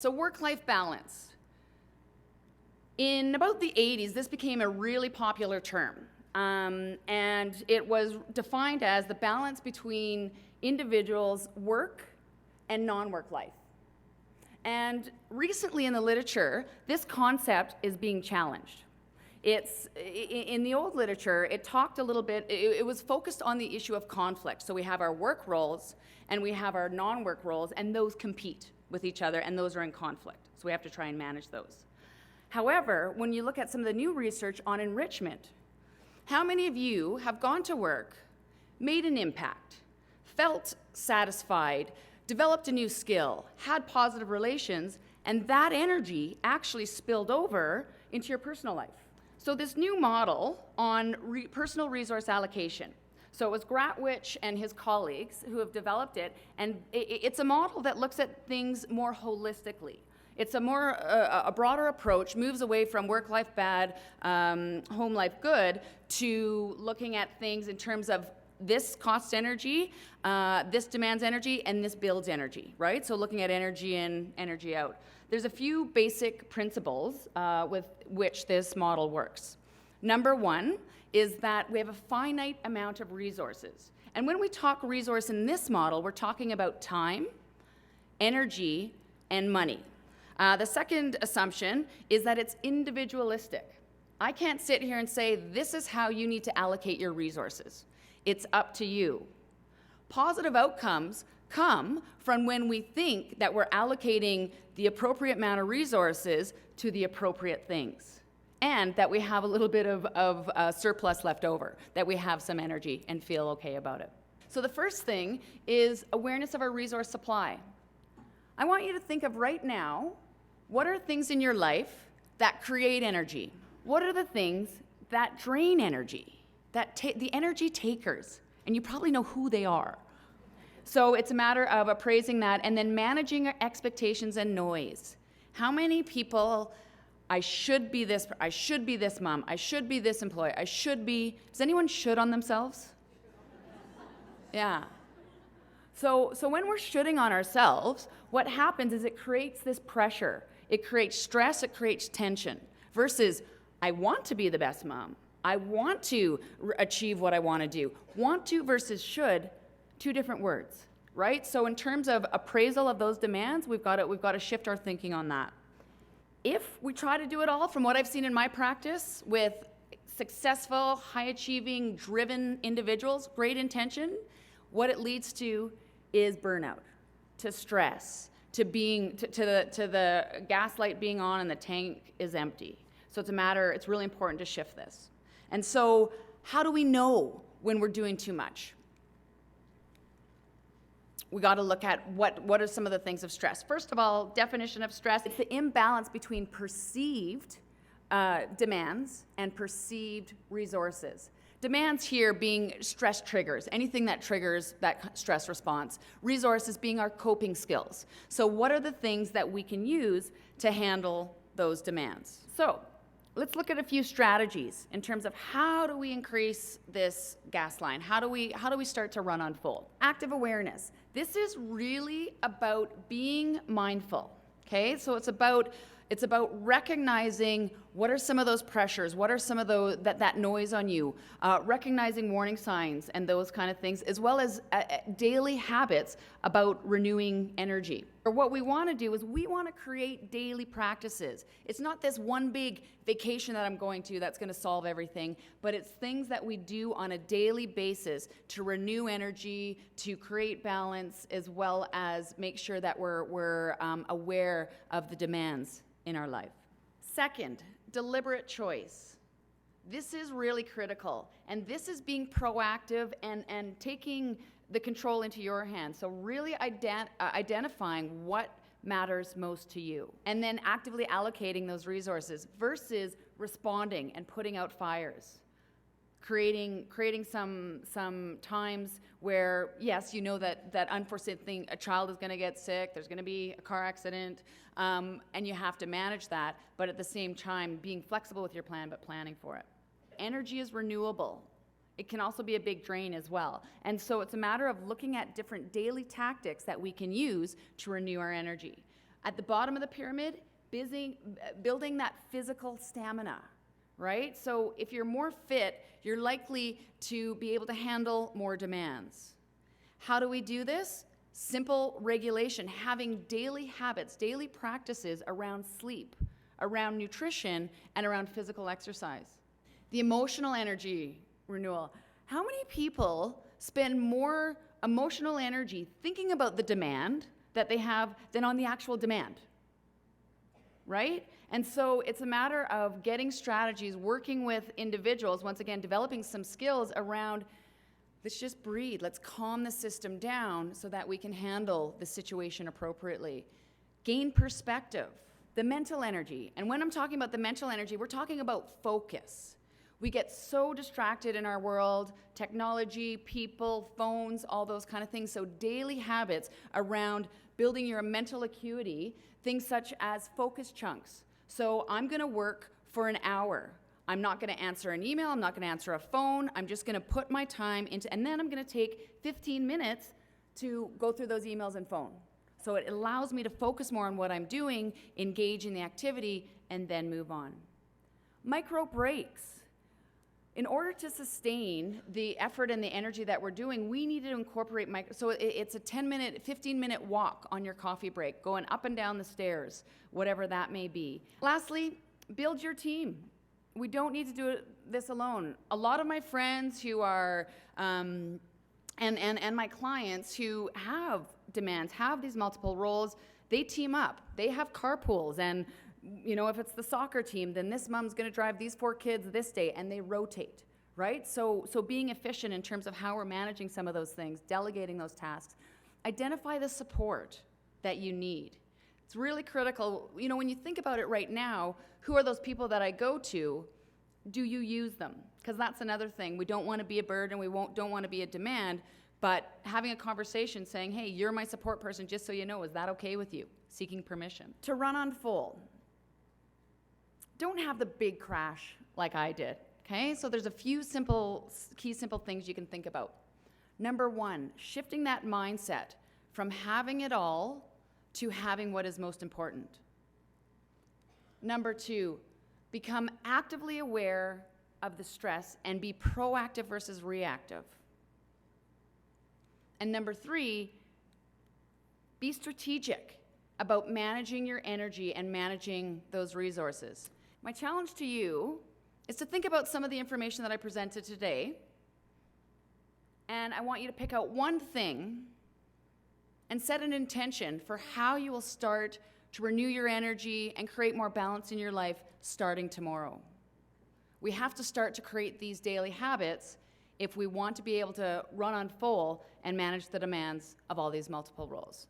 So work-life balance. In about the 80s, this became a really popular term. And it was defined as the balance between individuals' work and non-work life. And recently in the literature, this concept is being challenged. In the old literature, it talked a little bit, it was focused on the issue of conflict. So we have our work roles and we have our non-work roles, and those compete with each other, and those are in conflict. So we have to try and manage those. However, when you look at some of the new research on enrichment, how many of you have gone to work, made an impact, felt satisfied, developed a new skill, had positive relations, and that energy actually spilled over into your personal life? So this new model on personal resource allocation. So it was Gratwich and his colleagues who have developed it, and it's a model that looks at things more holistically. It's a broader approach, moves away from work life bad, home life good, to looking at things in terms of this costs energy, this demands energy, and this builds energy, right? So looking at energy in, energy out. There's a few basic principles with which this model works. Number one is that we have a finite amount of resources. And when we talk resource in this model, we're talking about time, energy, and money. The second assumption is that it's individualistic. I can't sit here and say, this is how you need to allocate your resources. It's up to you. Positive outcomes come from when we think that we're allocating the appropriate amount of resources to the appropriate things, and that we have a little bit of surplus left over, that we have some energy and feel okay about it. So the first thing is awareness of our resource supply. I want you to think of right now, what are things in your life that create energy? What are the things that drain energy, the energy takers? And you probably know who they are. So it's a matter of appraising that and then managing our expectations and noise. How many people, I should be this mom, I should be this employee, does anyone should on themselves? Yeah. So when we're shoulding on ourselves, what happens is it creates this pressure. It creates stress, it creates tension, versus I want to be the best mom. I want to achieve what I want to do. Want to versus should, two different words, right? So in terms of appraisal of those demands, we've got to shift our thinking on that. If we try to do it all, from what I've seen in my practice with successful, high-achieving, driven individuals, great intention, what it leads to is burnout, to stress, to the gas light being on and the tank is empty. So it's really important to shift this. And so how do we know when we're doing too much? We got to look at what are some of the things of stress. First of all, definition of stress, it's the imbalance between perceived demands and perceived resources. Demands here being stress triggers, anything that triggers that stress response. Resources being our coping skills. So what are the things that we can use to handle those demands? So let's look at a few strategies in terms of how do we increase this gas line? How do we start to run on full? Active awareness. This is really about being mindful, okay? So it's about recognizing what are some of those pressures, what are some of that noise on you, recognizing warning signs and those kind of things, as well as daily habits about renewing energy. Or what we want to do is we want to create daily practices. It's not this one big vacation that I'm going to that's going to solve everything, but it's things that we do on a daily basis to renew energy, to create balance, as well as make sure that we're aware of the demands in our life. Second, deliberate choice. This is really critical, and this is being proactive and taking the control into your hands. So really identifying what matters most to you, and then actively allocating those resources versus responding and putting out fires. Creating some times where, yes, you know that unforeseen thing, a child is going to get sick, there's going to be a car accident, and you have to manage that, but at the same time being flexible with your plan, but planning for it. Energy is renewable. It can also be a big drain as well. And so it's a matter of looking at different daily tactics that we can use to renew our energy. At the bottom of the pyramid, building that physical stamina, right? So if you're more fit, you're likely to be able to handle more demands. How do we do this? Simple regulation, having daily habits, daily practices around sleep, around nutrition, and around physical exercise. The emotional energy renewal. How many people spend more emotional energy thinking about the demand that they have than on the actual demand? Right? And so it's a matter of getting strategies, working with individuals, once again, developing some skills around, let's just breathe, let's calm the system down so that we can handle the situation appropriately. Gain perspective, the mental energy. And when I'm talking about the mental energy, we're talking about focus. We get so distracted in our world, technology, people, phones, all those kind of things. So daily habits around building your mental acuity, things such as focus chunks. So I'm going to work for an hour. I'm not going to answer an email. I'm not going to answer a phone. I'm just going to put my time into, and then I'm going to take 15 minutes to go through those emails and phone. So it allows me to focus more on what I'm doing, engage in the activity, and then move on. Micro breaks. In order to sustain the effort and the energy that we're doing, we need to incorporate so it's a 10-minute, 15-minute walk on your coffee break, going up and down the stairs, whatever that may be. Lastly, build your team. We don't need to do this alone. A lot of my friends who are, and my clients who have demands, have these multiple roles, they team up. They have carpools, and you know, if it's the soccer team, then this mom's going to drive these 4 kids this day, and they rotate, right? So being efficient in terms of how we're managing some of those things, delegating those tasks. Identify the support that you need. It's really critical. You know, when you think about it right now, who are those people that I go to? Do you use them? Because that's another thing. We don't want to be a burden. We don't want to be a demand. But having a conversation saying, hey, you're my support person, just so you know, is that okay with you? Seeking permission. To run on full. Don't have the big crash like I did, okay? So there's a few key simple things you can think about. Number 1, shifting that mindset from having it all to having what is most important. Number 2, become actively aware of the stress and be proactive versus reactive. And number 3, be strategic about managing your energy and managing those resources. My challenge to you is to think about some of the information that I presented today, and I want you to pick out one thing and set an intention for how you will start to renew your energy and create more balance in your life starting tomorrow. We have to start to create these daily habits if we want to be able to run on full and manage the demands of all these multiple roles.